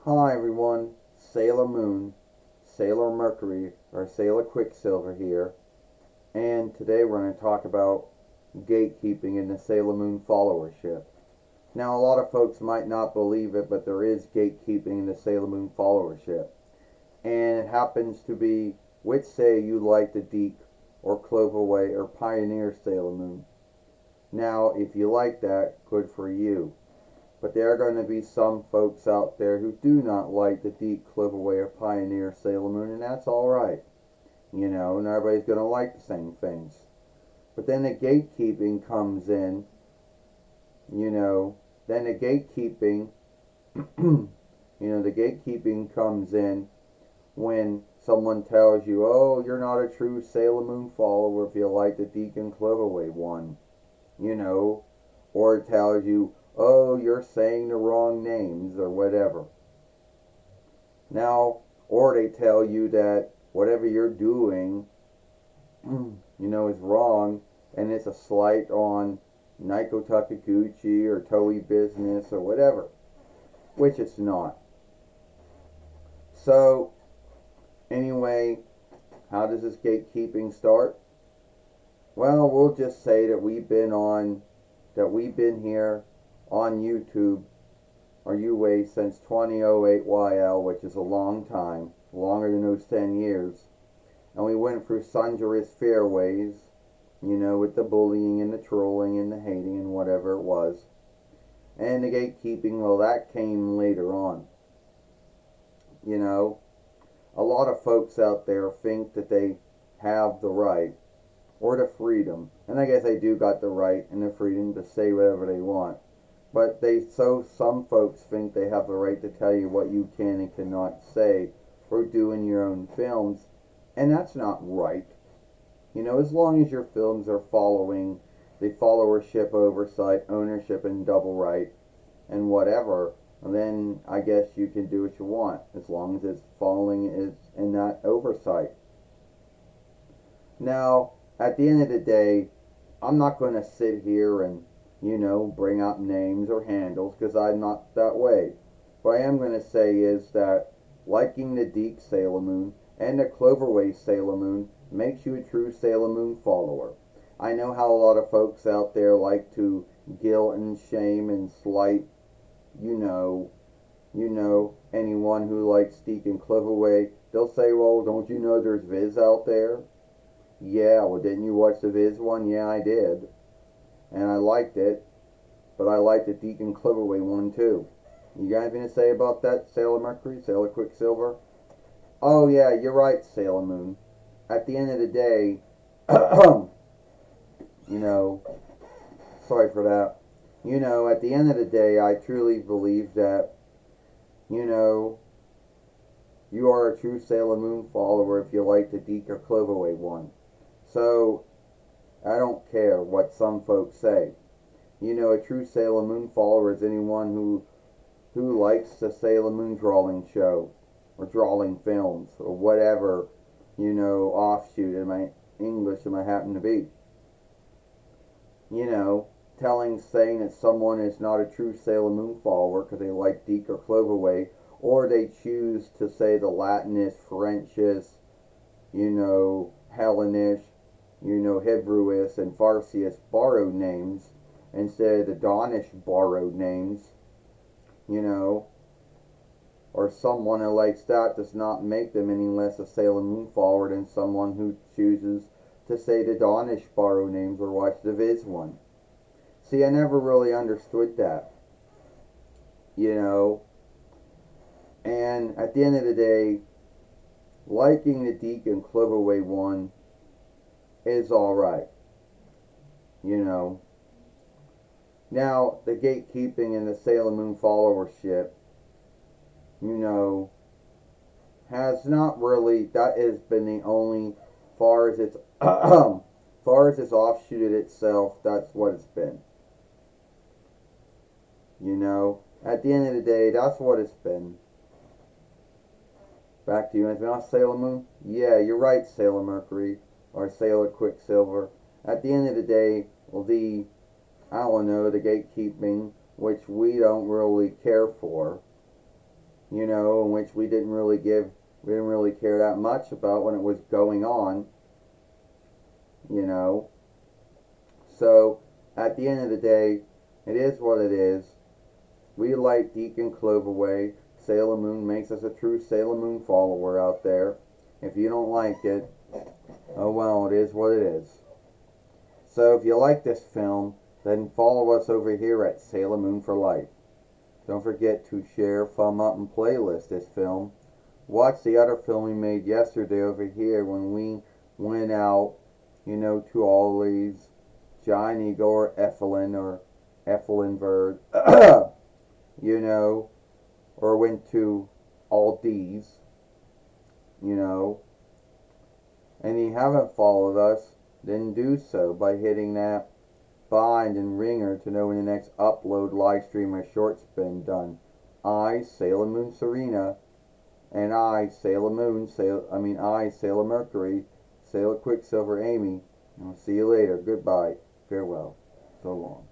Hi everyone, Sailor Moon, Sailor Mercury, or Sailor Quicksilver here, and today we're going to talk about gatekeeping in the Sailor Moon followership. Now a lot of folks might not believe it, but there is gatekeeping in the Sailor Moon followership, and it happens to be which say you like the Deke or CLOVERWAY or Pioneer Sailor Moon. Now if you like that, good for you. But there are going to be some folks out there who do not like the Deep CLOVERWAY or Pioneer Sailor Moon, and that's alright. You know, and everybody's going to like the same things. But then the gatekeeping comes in, then the gatekeeping, the gatekeeping comes in when someone tells you, oh, you're not a true Sailor Moon follower if you like the Deacon CLOVERWAY one, or it tells you, oh, you're saying the wrong names or whatever. Now, or they tell you that whatever you're doing, is wrong, and it's a slight on Naiko Takaguchi or Toei Business or whatever, which it's not. So, anyway, how does this gatekeeping start? Well, we'll just say that we've been here on YouTube or UWay since 2008 YL, which is a long time, longer than those 10 years. And we went through sundrous fairways, with the bullying and the trolling and the hating and whatever it was. And the gatekeeping, well, that came later on. A lot of folks out there think that they have the right or the freedom, and I guess they do got the right and the freedom to say whatever they want. But some folks think they have the right to tell you what you can and cannot say or do in your own films, and that's not right. As long as your films are following the followership, oversight, ownership, and double right, and whatever, then I guess you can do what you want, as long as it's following is in that oversight. Now, at the end of the day, I'm not going to sit here and bring out names or handles, because I'm not that way. What I am going to say is that liking the Deke Sailor Moon and the CLOVERWAY Sailor Moon makes you a true Sailor Moon follower. I know how a lot of folks out there like to guilt and shame and slight, anyone who likes Deke and CLOVERWAY. They'll say, well, don't you know there's Viz out there? Yeah, well, didn't you watch the Viz one? Yeah, I did. And I liked it, but I liked the Deke and CLOVERWAY one too. You got anything to say about that, Sailor Mercury, Sailor Quicksilver? Oh yeah, you're right, Sailor Moon. At the end of the day, sorry for that. At the end of the day, I truly believe that, you are a true Sailor Moon follower if you like the Deke or CLOVERWAY one. So, I don't care what some folks say. A true Sailor Moon follower is anyone who likes the Sailor Moon drawing show or drawing films or whatever, offshoot in my English it might happen to be. Saying that someone is not a true Sailor Moon follower because they like Deke or CLOVERWAY, or they choose to say the Latinist, Frenchist, Hellenish, Hebrewish and Farsiest borrowed names instead of the Donish borrowed names, or someone who likes that does not make them any less a Sailor Moon follower than someone who chooses to say the Donish borrowed names or watch the Viz one. See, I never really understood that, and at the end of the day, liking the Deke and CLOVERWAY one is alright. Now, the gatekeeping and the Sailor Moon followership, has not really, that has been the only, far as it's, far as it's offshooted itself, that's what it's been. At the end of the day, that's what it's been. Back to you. Anything else, Sailor Moon? Yeah, you're right, Sailor Mercury, or Sailor Quicksilver. At the end of the day, well, the gatekeeping, which we don't really care for, you know, in which we didn't really care that much about when it was going on, you know. So, at the end of the day, it is what it is. We like Deacon Cloverway. Sailor Moon makes us a true Sailor Moon follower out there. If you don't like it, oh well, it is what it is. So if you like this film, then follow us over here at Sailor Moon for Life. Don't forget to share, thumb up, and playlist this film. Watch the other film we made yesterday over here when we went out, you know, to all these Giant Eagle or Effelenberg, you know, or went to Aldi's, you know, and you haven't followed us, then do so by hitting that bind and ringer to know when the next upload, live stream, or short's been done. I, Sailor Moon Serena, and I, Sailor Mercury, Sailor Quicksilver Amy. I'll see you later. Goodbye. Farewell. So long.